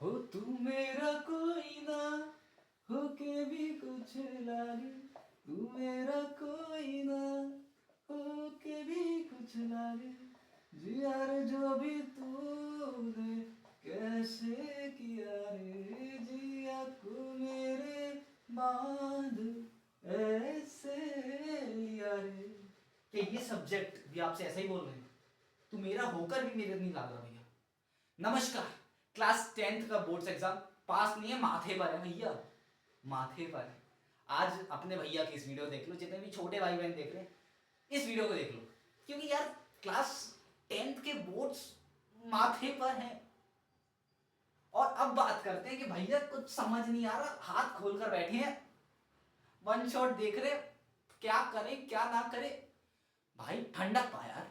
हो तू मेरा कोई ना हो के भी कुछ लागे, तू मेरा कोई ना हो के भी कुछ लागे, जी यार जो भी तूने कैसे किया रे, जिया को मेरे बांध ऐसे लिया रे। कि ये सब्जेक्ट भी आपसे ऐसा ही बोल रहे हैं, तू मेरा होकर भी मेरे नहीं लाग रहा भैया। नमस्कार, क्लास 10th का बोर्ड्स एग्जाम पास नहीं है, माथे पर है भैया, माथे पर है। आज अपने भैया की इस वीडियो देख लो, जितने भी छोटे भाई बहन देख रहे हैं इस वीडियो को देख लो, क्योंकि यार क्लास 10th के बोर्ड्स माथे पर हैं। और अब बात करते हैं कि भैया कुछ समझ नहीं आ रहा, हाथ खोलकर बैठे हैं, वन शॉट देख रहे, क्या करें क्या ना करें। भाई ठंडक पा यार,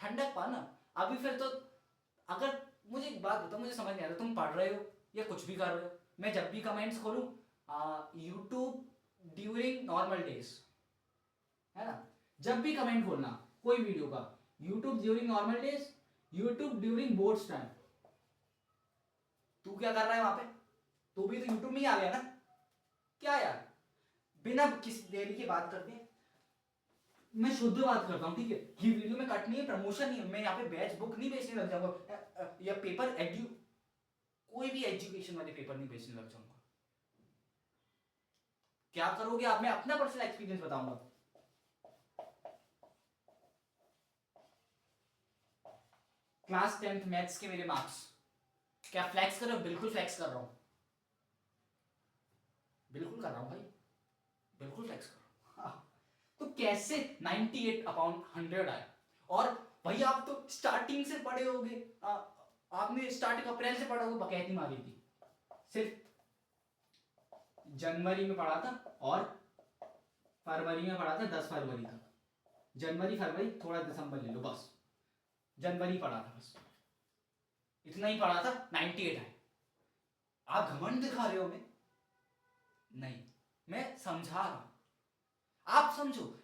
ठंडक पा ना। अभी फिर तो अगर मुझे एक बात बताओ, मुझे समझ नहीं आ रहा, तुम पढ़ रहे हो या कुछ भी कर रहे हो, मैं जब भी कमेंट्स खोलूं यूट्यूब ड्यूरिंग नॉर्मल डेज, है ना, जब भी कमेंट खोलना कोई वीडियो का, YouTube during normal days, YouTube during boards time. तू क्या कर रहा है वहां पे? तू भी तो यूट्यूब में ही आ गया ना। क्या यार, बिना किसी देरी की बात करते हैं, मैं शुद्ध बात करता हूँ, ठीक है, ये वीडियो में कट नहीं है, प्रमोशन नहीं है, मैं यहाँ पे बैच बुक नहीं बेचने लग जाऊंगा या पेपर एड्यू, कोई भी एजुकेशन वाले पेपर नहीं बेचने लग जाऊंगा। क्या करोगे आप, मैं अपना पर्सनल एक्सपीरियंस बताऊंगा। क्लास 10th मैथ्स के मेरे मार्क्स, क्या फ्लैक्स कर रहे हो? बिल्कुल फ्लैक्स कर रहा हूं, बिल्कुल कर रहा हूं भाई, बिल्कुल फ्लैक्स कर रहा हूं। हाँ। तो कैसे 98 अपॉन 100 आए? और भाई आप तो स्टार्टिंग से पढ़े होगे, आपने स्टार्टिंग अप्रैल से पढ़ा होगा, बकैती मारी थी, सिर्फ जनवरी में पढ़ा था और फरवरी में पढ़ा था, 10 फरवरी तक, जनवरी फरवरी थोड़ा दिसंबर ले लो, बस जनवरी पढ़ा था, बस इतना ही पढ़ा था, 98 आए। आप घमंड दिखा रहे हो, मैं नहीं, मैं समझा रहा हूं, आप समझो।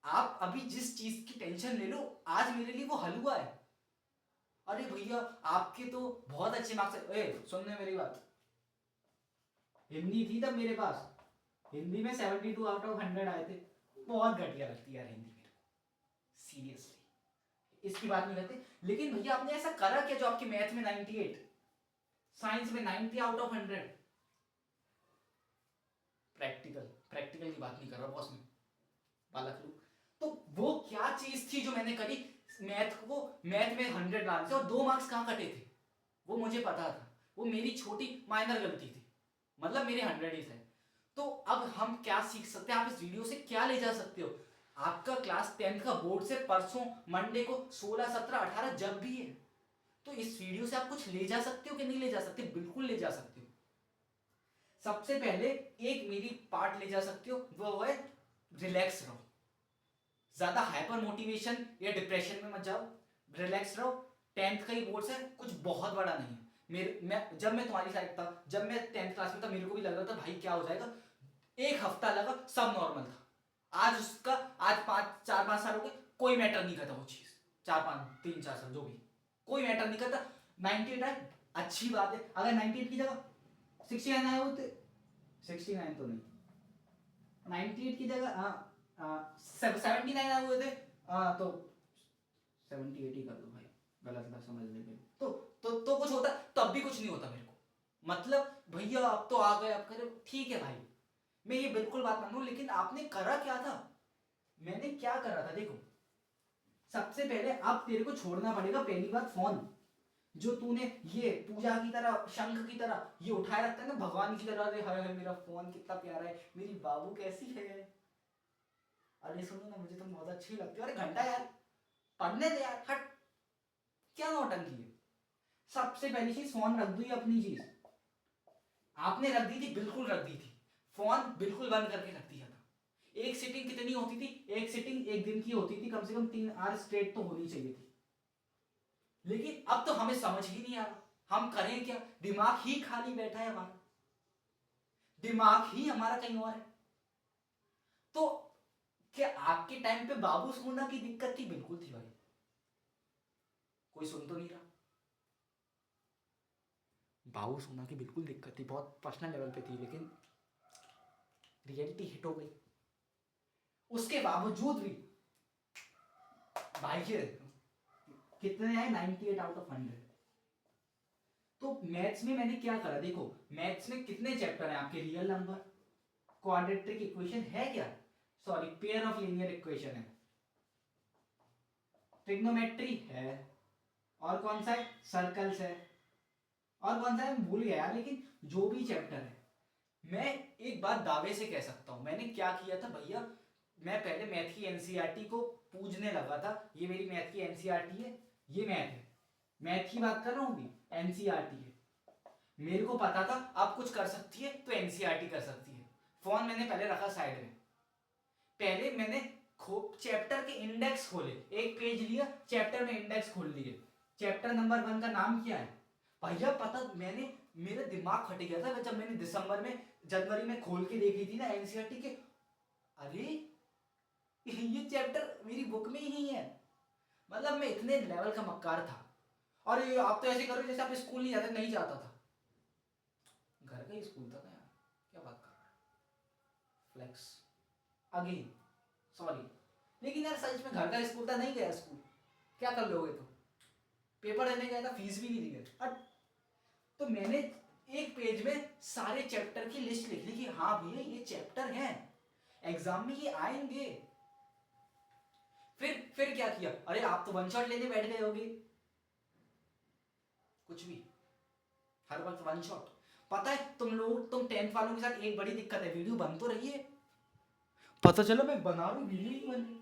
आप अभी जिस चीज की टेंशन ले लो, आज मेरे लिए वो हलवा है। अरे भैया आपके तो बहुत अच्छे मार्क्स है, सुनने मेरी बात, हिंदी थी तब मेरे पास, हिंदी में 72 आउट ऑफ 100 आए थे, बहुत घटिया लगती है यार हिंदी मेरे को, सीरियसली, इसकी बात नहीं करते। लेकिन भैया आपने ऐसा करा क्या जो आपके मैथ में 98, साइंस में 90 आउट ऑफ 100? प्रैक्टिकल, प्रैक्टिकल की बात नहीं कर रहा बॉस में, बालक लोग। तो वो क्या चीज थी जो मैंने करी, मैथ में 100 लाने से, और 2 मार्क्स कहां कटे थे वो मुझे पता था, वो मेरी छोटी माइनर गलती थी, मतलब मेरे 100 ही थे। तो अब हम क्या सीख सकते हैं, आप इस वीडियो से क्या ले जा सकते हो? आपका क्लास 10th का बोर्ड से परसों मंडे को 16 17 18 जब भी है, तो इस वीडियो से आप कुछ ले जा सकते हो कि नहीं ले जा सकते? बिल्कुल ले जा सकते हो। सबसे पहले एक मेरी पार्ट ले जा सकते हो, वो है रिलैक्स रहो, ज्यादा हाइपर मोटिवेशन या डिप्रेशन में मत जाओ, रिलैक्स रहो। 10th का ही बोर्ड है, कुछ बहुत बड़ा नहीं है। जब मैं तुम्हारी साइड था, जब मैं 10th क्लास में था, मेरे को भी लग रहा था भाई क्या हो जाएगा, एक हफ्ता लगा, सब नॉर्मल था। आज उसका, आज 4 5 साल हो गए, कोई मैटर नहीं करता वो चीज, 4 5 3 4 साल जो भी, कोई मैटर नहीं करता। 98 आए, अच्छी बात है, अगर 98 की जगह 69 आए होते, 69 तो नहीं, 98 की जगह 79 आए हुए थे, तो 78 ही कर दो भाई, गलत ना समझ ले। तो कुछ होता, तब भी कुछ नहीं होता मेरे को, मतलब भैया अब तो आ गए, अब करे, ठीक है भाई, मैं ये बिल्कुल बात मानू, लेकिन आपने करा क्या था? मैंने क्या करा था देखो, सबसे पहले अब तेरे को छोड़ना पड़ेगा पहली बात फोन, जो तूने ये पूजा की तरह, शंख की तरह ये उठाए रखता है ना भगवान की तरह, अरे हाय हाय मेरा फोन कितना प्यारा है, मेरी बाबू कैसी है, अरे सुनो ना मुझे तुम बहुत अच्छी लगती हो, अरे घंटा यार पढ़ने दे यार, हट, क्या नौटंकी है। सबसे पहली चीज, फोन रख दो, अपनी चीज आपने रख दी थी, बिल्कुल रख दी थी, फोन बिल्कुल बंद करके रख दिया था। एक सिटिंग कितनी होती थी, एक सिटिंग एक दिन की होती थी, कम से कम 3 आवर स्ट्रेट तो होनी चाहिए थी। लेकिन अब तो हमें समझ ही नहीं आ रहा हम करें क्या, दिमाग ही खाली बैठा है हमारा, दिमाग ही हमारा कहीं और है। तो क्या आपके टाइम पे बाबू सोना की दिक्कत थी? बिल्कुल थी भाई, कोई सुन तो नहीं रहा। बाउस होना की बिल्कुल दिक्कत थी, बहुत पर्सनल लेवल पे थी, लेकिन रियलिटी हिट हो गई। उसके बावजूद भी भाई के कितने आए, 98 आउट ऑफ 100। तो मैथ्स में मैंने क्या करा, देखो मैथ्स में कितने चैप्टर हैं आपके, रियल नंबर, क्वाड्रेटिक इक्वेशन है क्या, sorry pair of linear equation है, ट्रिग्नोमेट्री है, और कौन सा है, सर्कल्स है, और कौन सा है भूल गया यार, लेकिन जो भी चैप्टर है, मैं एक बात दावे से कह सकता हूं, मैंने क्या किया था भैया, मैं पहले मैथ की एनसीईआरटी को पूजने लगा था, ये मेरी मैथ की एनसीईआरटी है, ये मैथ है, मैथ की बात कर रहा हूँ, एनसीईआरटी है, मेरे को पता था आप कुछ कर सकती है तो एनसीईआरटी कर सकती है। फोन मैंने पहले रखा साइड में, पहले मैंने चैप्टर के इंडेक्स खोले, एक पेज लिया, चैप्टर में इंडेक्स खोल लिए, चैप्टर नंबर 1 का नाम क्या है भैया, पता मैंने, मेरा दिमाग फट गया था जब मैंने दिसंबर में जनवरी में खोल के देखी थी ना एनसीईआरटी के, अरे ये चैप्टर मेरी बुक में ही है, मतलब मैं इतने लेवल का मक्कार था। और ये आप तो ऐसे करो जैसे आप स्कूल नहीं जाते, नहीं जाता था, घर का ही स्कूल था ना यार, क्या बात कर रहा है, फ्लेक्स अगेन, सॉरी, लेकिन यार सच में घर का स्कूल था, नहीं गया स्कूल, क्या कर लोगे, तो पेपर देने गया था, फीस भी नहीं दी गई। तो मैंने एक पेज में सारे चैप्टर की लिस्ट लिख ली कि हाँ भैया ये चैप्टर हैं, एग्जाम में ये आएंगे। फिर क्या किया, अरे आप तो वन शॉट लेने बैठ गए होगे, कुछ भी हर वक्त वन शॉट। पता है तुम लोग, तुम 10th वालों के साथ एक बड़ी दिक्कत है, वीडियो बन तो रही है, पता चलो मैं बना रहा हूँ वीडियो ही बन रही।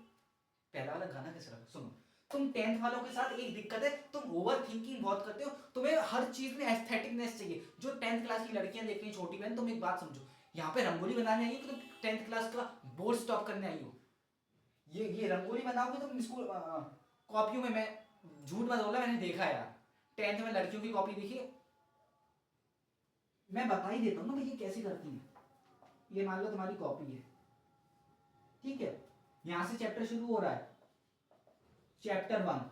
पहला वाला गाना कैसे रखा, सुनो, तुम 10th वालों के साथ एक दिक्कत है, तुम ओवर थिंकिंग बहुत करते हो, तुम्हें हर चीज में एस्थेटिकनेस चाहिए। जो 10th क्लास की लड़कियां देख रही हैं, छोटी बहन, तुम एक बात समझो, यहाँ पे रंगोली बनाने आई हो कि तुम 10th क्लास का बोर्ड स्टॉप करने आई हो, ये रंगोली बनाओगे तुम स्कूल कॉपियों में, मैं झूठ मत बोला, मैंने देखा यार 10th में लड़कियों की कॉपी देखी, मैं बता ही देता हूँ ना भैया कैसे करती है। ये मान लो तुम्हारी कॉपी है, ठीक है, यहां से चैप्टर शुरू हो रहा है, चैप्टर 1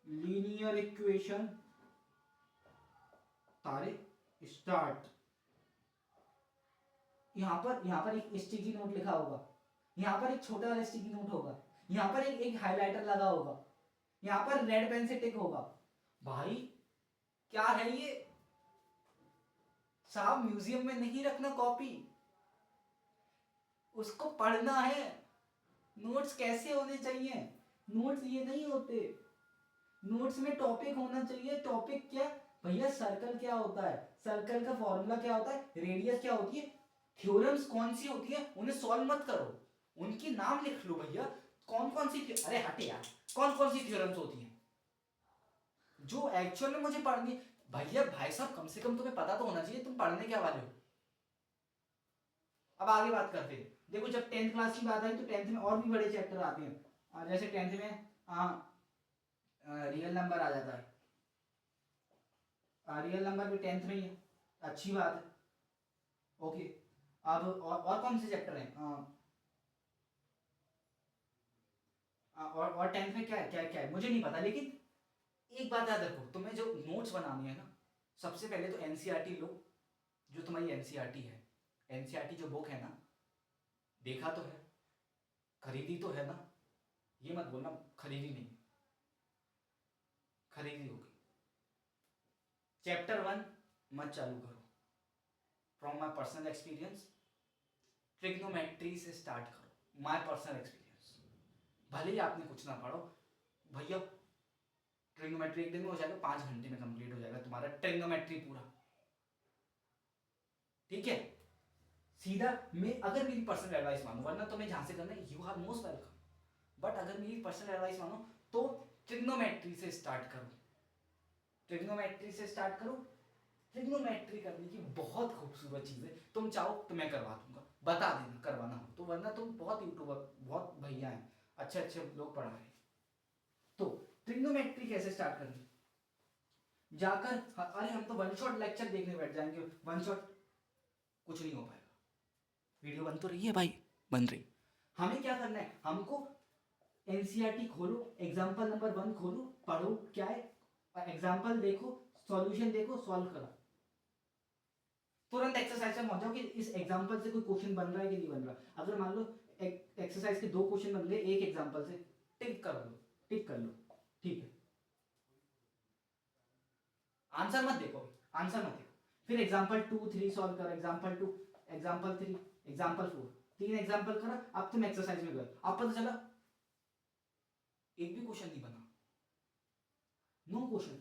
लीनियर इक्वेशन, तारे स्टार्ट, यहां पर एक स्टिकी नोट लिखा होगा, यहां पर एक छोटा वाला स्टिकी नोट होगा, यहां पर एक हाइलाइटर लगा होगा, यहां पर रेड पेन से टिक होगा। भाई क्या है ये साहब, म्यूजियम में नहीं रखना कॉपी, उसको पढ़ना है। नोट्स कैसे होने चाहिए, नोट्स ये नहीं होते, नोट्स में टॉपिक होना चाहिए। टॉपिक क्या भैया, सर्कल क्या होता है, सर्कल का फॉर्मूला क्या होता है, रेडियस क्या होती है, थ्योरम्स कौन सी होती है, उन्हें सॉल्व मत करो, उनके नाम लिख लो भैया, कौन कौन सी, अरे हटे यार, कौन कौन सी थ्योरम्स होती हैं जो एक्चुअल में मुझे पढ़नी। भैया भाई साहब, कम से कम तुम्हें पता तो होना चाहिए तुम पढ़ने क्या वाले हो। अब आगे बात करते हैं, देखो जब 10th क्लास की बात आई तो 10th में और भी बड़े चैप्टर आते हैं, जैसे 10th में रियल नंबर आ जाता है, रियल नंबर भी 10th में ही है, अच्छी बात है, ओके। अब और कौन से चैप्टर हैं, और 10th में क्या है, क्या है मुझे नहीं पता, लेकिन एक बात याद रखो, तुम्हें जो नोट्स बनानी है ना, सबसे पहले तो एनसीईआरटी लो, जो तुम्हारी एनसीईआरटी है, एनसीईआरटी जो बुक है ना, देखा तो है, खरीदी तो है ना, ये मत बोलना खरीदी नहीं, खरीदी होगी। चैप्टर 1 मत चालू करो, from my personal experience trigonometry से स्टार्ट करो, माय पर्सनल एक्सपीरियंस, भले ही आपने कुछ ना पढ़ो भैया, ट्रिग्नोमेट्री एक दिन में हो जाएगा, 5 घंटे में कंप्लीट हो जाएगा तुम्हारा ट्रिग्नोमेट्री पूरा, ठीक है। सीधा मैं, अगर मेरी पर्सनल एडवाइस मानो, वरना तुम्हें जहां से करना है you are most welcome, but अगर मेरी पर्सनल एडवाइस मानो तो ट्रिग्नोमेट्री से स्टार्ट करो, ट्रिग्नोमेट्री से स्टार्ट करो। ट्रिग्नोमेट्री करने की बहुत खूबसूरत चीज़ है, तुम चाहो तो मैं करवा दूंगा, बता देना करवाना हो तो, वरना तुम बहुत यूट्यूबर, बहुत भैया हैं, अच्छे अच्छे लोग पढ़ा रहे हैं। तो ट्रिग्नोमेट्री कैसे स्टार्ट करनी, जाकर अरे हम तो वन शॉट लेक्चर देखने बैठ जाएंगे, वन शॉट कुछ नहीं हो पाएगा। वीडियो बन तो रही है भाई, बन रही, हमें क्या करना है, हमको एनसीईआरटी खोलो, एग्जाम्पल नंबर 1 खोलो, पढ़ो क्या है, एग्जाम्पल देखो, सॉल्यूशन देखो, सॉल्व करो, तुरंत एक्सरसाइज में पहुंच जाओ कि इस एग्जांपल से कोई क्वेश्चन बन रहा है कि नहीं बन रहा। अगर मान लो एक्सरसाइज के 2 क्वेश्चन बन गए एक एग्जांपल से, टिक कर लो, टिक कर लो, ठीक है। आंसर मत देखो, आंसर मत देखो, फिर एग्जांपल 2 3 सॉल्व करो, एग्जांपल 2 एग्जांपल 3 एग्जांपल 4, 3 एग्जांपल करा, अब तुम एक्सरसाइज में गए, अब पता चला एक भी क्वेश्चन नहीं बना, नो क्वेश्चन।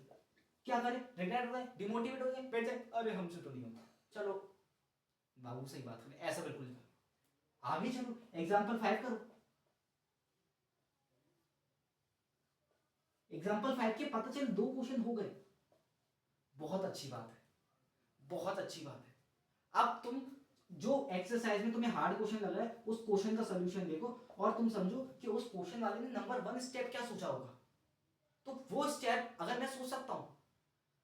क्या करें, रिग्रेट हो गए, डिमोटिवेट हो गए, बैठ जाए, अरे हमसे तो नहीं होता, चलो बाबू सही बात करें, ऐसा बिल्कुल नहीं करो, आगे चलो, एग्जांपल 5 करो, एग्जांपल 5 के पता चले 2 क्वेश्चन हो गए, बहुत अच्छी बात है, बहुत अच्छी बात है। अब तुम जो एक्सरसाइज में तुम्हें हार्ड क्वेश्चन लग रहा है उस क्वेश्चन का सोल्यूशन देखो और तुम समझो कि उस क्वेश्चन वाले ने नंबर 1 स्टेप क्या सोचा होगा, तो वो स्टेप अगर मैं सोच सकता हूं,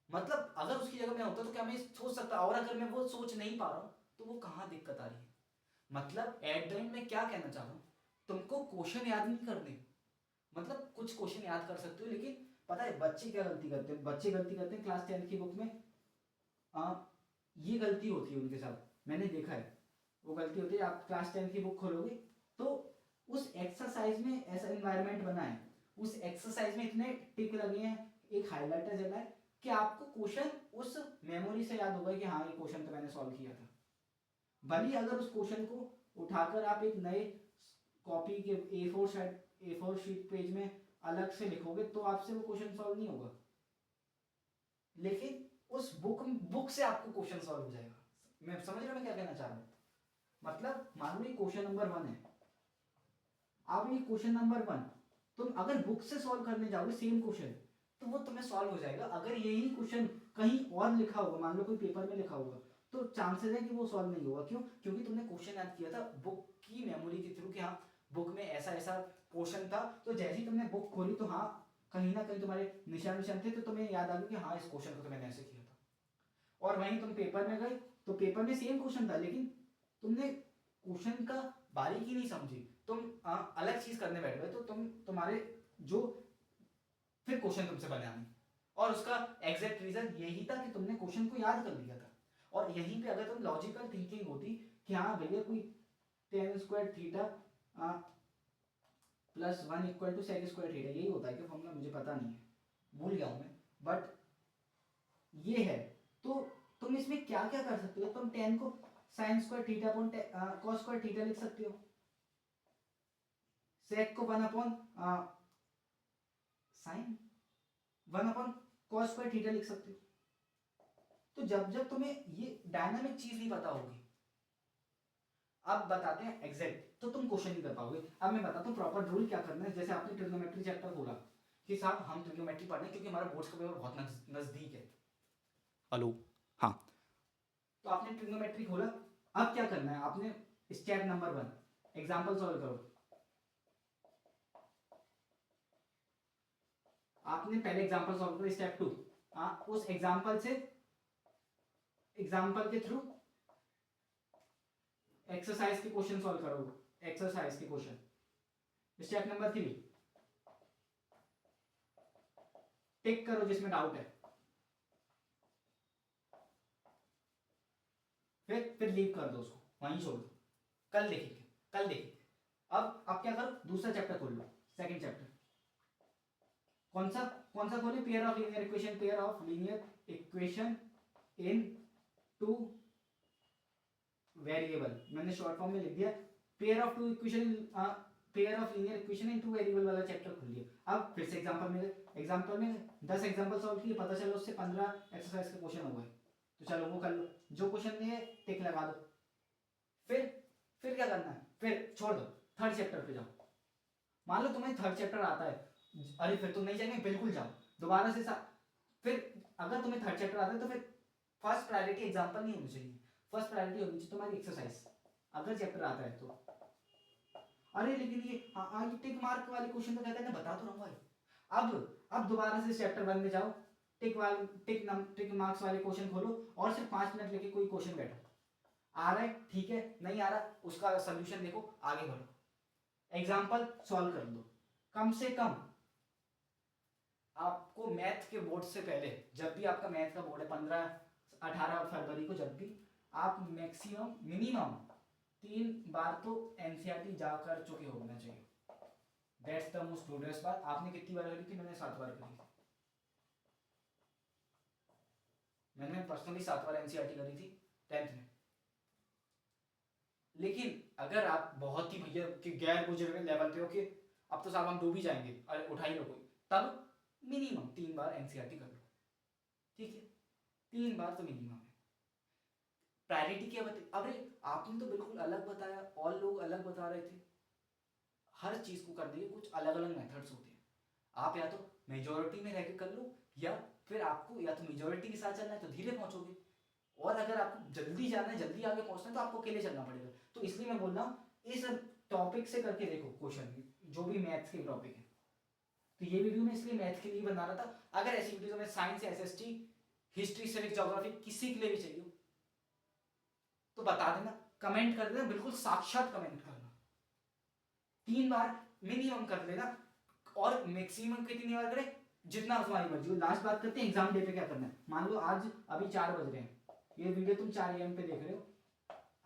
मतलब अगर उसकी जगह मैं होता तो क्या मैं सोच सकता, और अगर मैं वो सोच नहीं पा रहा हूं तो वो कहां दिक्कत आ रही है। मतलब एट द एंड में क्या कहना चाह रहा हूं, तुमको क्वेश्चन याद नहीं करने, मतलब कुछ क्वेश्चन याद कर सकते हो, लेकिन पता है बच्चे क्या गलती करते हैं, बच्चे गलती करते हैं क्लास 10 की बुक में, ये गलती होती है उनके साथ, मैंने देखा है, वो गलती होती है। आप क्लास 10 की बुक खोलोगे तो उस एक्सरसाइज में ऐसा एनवायरनमेंट बना है, उस एक्सरसाइज में इतने टिक लगे हैं, एक हाइलाइटर जला है कि आपको क्वेश्चन उस मेमोरी से याद होगा कि हाँ ये क्वेश्चन तो मैंने सॉल्व किया था। भले अगर उस क्वेश्चन को उठाकर आप एक नए कॉपी के A4 शीट पेज में अलग से लिखोगे तो आपसे वो क्वेश्चन सॉल्व नहीं होगा, लेकिन उस बुक से आपको क्वेश्चन सॉल्व हो जाएगा। मैं समझ रहा हूं मैं क्या कहना चाह रहा हूं, मतलब मान लो ये क्वेश्चन नंबर 1 है, अब ये क्वेश्चन नंबर 1 तुम अगर बुक से सॉल्व करने जाओगे सेम क्वेश्चन तो वो तुम्हें सॉल्व हो जाएगा। अगर यही क्वेश्चन कहीं और लिखा होगा, मान लो कोई पेपर में लिखा होगा, तो चांसेस है कि वो सॉल्व नहीं होगा। क्यों? क्योंकि तुमने क्वेश्चन याद किया था बुक की मेमोरी के थ्रू कि हाँ बुक में ऐसा ऐसा क्वेश्चन था, तो जैसे ही तुमने बुक खोली तो हाँ कहीं ना कहीं तुम्हारे निशान थे, तो तुम्हें याद आ गया कि हाँ इस क्वेश्चन को तो मैंने ऐसे किया था। और वहीं तुम पेपर में गए तो पेपर में सेम क्वेश्चन था, लेकिन तुमने क्वेश्चन का बारीकी नहीं समझी, तुम अलग चीज करने बैठ गए, तो तुम्हारे जो फिर क्वेश्चन तुमसे बने आने, और उसका एग्जैक्ट रीजन यही था कि तुमने क्वेश्चन को याद कर लिया था। और यहीं पे अगर तुम लॉजिकल थिंकिंग होती कि हाँ भैया कोई tan square theta plus 1 equal to sec square theta, यही होता है कि फॉर्मूला मुझे पता नहीं है, भूल गया हूं मैं, बट ये है। तो तुम इसमें क्या क्या कर सकते हो, तुम tan को sin square theta upon cos square theta लिख सकते हो, sec को 1 upon sin 1 upon cos square theta लिख सकते हो। तो जब जब तुम्हें ये डायनामिक चीज नहीं पता होगी, अब बताते हैं एग्जैक्ट, तो तुम क्वेश्चन नहीं कर पाओगे। अब मैं बताता हूँ प्रॉपर रूल क्या करना है। जैसे आपने ट्रिग्नोमेट्री चैप्टर खोला कि साहब हम ट्रिग्नोमेट्री पढ़ने क्योंकि हमारा बोर्ड्स का पेपर बहुत नजदीक है, हेलो हाँ, तो आपने ट्रिग्नोमेट्री खोला, अब क्या करना है, आपने स्टेप नंबर 1 एग्जांपल सॉल्व करो। आपने पहले एग्जांपल सॉल्व करो, स्टेप 2 उस एग्जांपल से एग्जांपल के थ्रू एक्सरसाइज के क्वेश्चन सॉल्व करो, एक्सरसाइज के क्वेश्चन। स्टेप नंबर 3 टिक करो जिसमें डाउट है, फिर लीव कर दो उसको, वहीं छोड़ दो, कल देखेंगे, कल देखेंगे। अब क्या करो, दूसरा चैप्टर खोल लो, सेकंड चैप्टर। कौन सा खोले, pair of linear equation, pair of linear equation in 2 variable, मैंने शॉर्ट फॉर्म में लिख दिया, pair of 2 equation, pair of linear equation in 2 variable वाला चैप्टर खोल लिया। अब फिर से एग्जांपल में 10 एग्जांपल सॉल्व किए, पता चला उससे 15 एक्सरसाइज के क्वेश्चन हो गए, तो चलो वो कर लो, जो क्वेश्चन नहीं है टिक लगा दो। फिर क्या करना है, फिर छोड़ दो, थर्ड चैप्टर पे जाओ। मान लो तुम्हें थर्ड चैप्टर आता है, अरे फिर तुम नहीं जाएंगे, बिल्कुल जाओ दोबारा से फिर अगर तुम्हें थर्ड चैप्टर आता है तो फिर फर्स्ट प्रायोरिटी एग्जांपल नहीं होनी चाहिए, फर्स्ट प्रायोरिटी होनी चाहिए तुम्हारी एक्सरसाइज, अगर चैप्टर आता है तो। अरे लेकिन ये ये टिक मार्क वाले क्वेश्चन तो कहते हैं, बता तो रहा हूं भाई। अब दोबारा से चैप्टर 1 में जाओ, टिक मार्क्स वाले क्वेश्चन खोलो और सिर्फ 5 मिनट लेके कोई क्वेश्चन बैठो, आ रहा है ठीक है, नहीं आ रहा उसका सोल्यूशन देखो, आगे बढ़ो, एग्जाम्पल सॉल्व कर दो। कम से कम आपको मैथ के बोर्ड से पहले, जब भी आपका मैथ का बोर्ड है 15-18 फरवरी को, जब भी आप मैक्सिमम मिनिमम 3 बार तो एनसीईआरटी जा कर चुके होना चाहिए। दैट्स द मोस्ट ग्लोरियस बात। आपने कितनी बार करी थी? मैंने 7 बार करी थी। मैंने पर्सनली 7 बार एनसीईआरटी करी थी 10th में। लेकिन अगर आप बहुत ही भैया कि गैर बुजुर्ग लेवल पे हो कि अब तो साहब हम डूब ही जाएंगे, अरे उठा ही लो कोई, तब मिनिमम 3 बार एनसीईआरटी कर लो, ठीक है? 3 बार तो मिनिमम है। प्रायोरिटी क्या बताई? अरे आपने तो बिल्कुल अलग बताया, और लोग अलग बता रहे थे। हर चीज को करने के कुछ अलग अलग मेथड्स होते हैं। आप या तो मेजोरिटी में रह के कर लो, या फिर आपको या तो मेजोरिटी के साथ चलना है तो धीरे पहुंचोगे, और अगर आपको जल्दी जाना है, जल्दी आगे पहुंचना है, तो आपको अकेले चलना पड़ेगा। तो इसलिए मैं बोल रहा हूँ इस टॉपिक से करके देखो क्वेश्चन, जो भी मैथ्स के टॉपिक है। तो ये वीडियो मैं इसलिए मैथ के लिए बना रहा था। अगर ऐसी वीडियो में science, SST, history, civics, geography किसी के लिए भी चाहिए तो बता देना, कमेंट कर देना, बिल्कुल साक्षात कमेंट करना। 3 बार मिनिमम कर लेना, और मैक्सिमम कितनी बार करें? जितना तुम्हारी मर्जी। लास्ट बात करते हैं एग्जाम डे पे क्या करना है। मान लो आज अभी 4 बज रहे हैं, ये वीडियो तुम 4 AM पे देख रहे हो,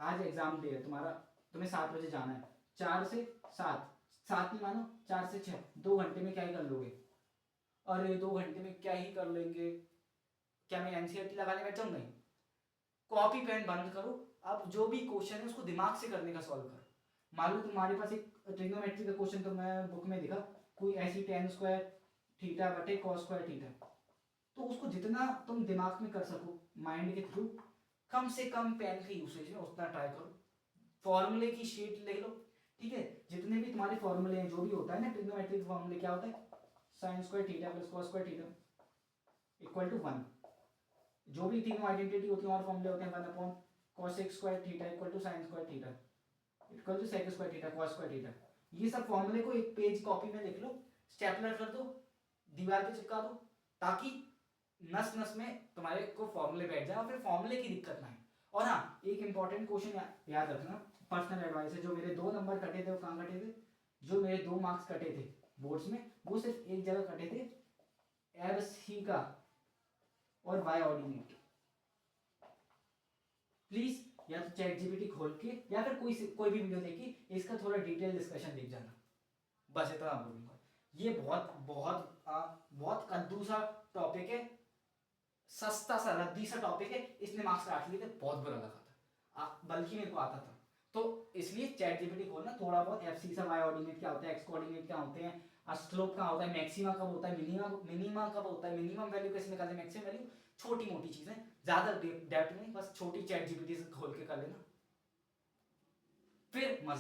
आज एग्जाम डे है तुम्हारा, तुम्हें 7 बजे जाना है। 4 से 7, 7 नहीं मानो, 4 से 6, 2 घंटे में क्या ही कर लोगे? अरे 2 घंटे में क्या ही कर लेंगे? क्या मैं एनसीईआरटी लगाने बैठ जाऊँ? नहीं। कॉपी पेन बंद करो, अब जो भी क्वेश्चन है उसको दिमाग से करने का सॉल्व करो। मान लो तुम्हारे पास एक ट्रिग्नोमेट्री का क्वेश्चन, तो मैं बुक में दिखा कोई ऐसी tan स्क्वायर थीटा बटे cos स्क्वायर थीटा, तो उसको जितना तुम दिमाग में कर सको माइंड के थ्रू, कम से कम पेन के यूसेज में उतना ट्राई करो। फॉर्मूले की शीट ले लो, ठीक है? जितने भी तुम्हारे फॉर्मूले हैं, जो भी होता है ना ट्रिग्नोमेट्रिक फॉर्मूले, क्या होता है? sin square theta plus cos square theta equal to 1। जो भी तीनों आइडेंटिटी होती है और फॉर्मूले होते हैं, 1 upon cos square theta equal to sin square theta equal to sec square theta cos square theta. ये सब फॉर्मूले को एक पेज कॉपी में लिख लो, स्टेपलर कर दो, दीवार पे चिपका दो, ताकि नस नस में तुम्हारे को फॉर्मूले बैठ जाए और फिर फॉर्मूले की दिक्कत ना आए। और हाँ, एक इंपॉर्टेंट क्वेश्चन याद रखना, पर्सनल एडवाइस है। जो मेरे 2 नंबर कटे थे वो कहाँ कटे थे? जो मेरे 2 मार्क्स कटे थे बोर्ड्स में, वो सिर्फ एक जगह कटे थे, एब्सिका और वाई ऑर्डिनेट। प्लीज या तो चैट जीपीटी खोल के या फिर कोई भी वीडियो देखी, इसका थोड़ा डिटेल डिस्कशन देख जाना। बस इतना बोलूंगा। ये बहुत बहुत बहुत कद्दू सा टॉपिक है, सस्ता सा रद्दी सा टॉपिक है, इसने मार्क्स काट लिए थे, बहुत बुरा लगा था, बल्कि मेरे को आता था। तो इसलिए चैट जीपीटी खोलना, थोड़ा बहुत एब्सिसा, वाई ऑर्डिनेट क्या होता है, एक्स कोऑर्डिनेट क्या होते हैं, स्लोप कहाँ होता है, मैक्सिमा कब होता है, मिनिमा कब होता है, मिनिमम वैल्यू कैसे निकालते हैं, मैक्सिमम वैल्यू, छोटी मोटी चीजें, ज्यादा डेप्थ नहीं, बस छोटी चैट जीपीटी से खोल के कर लेना, फिर मजा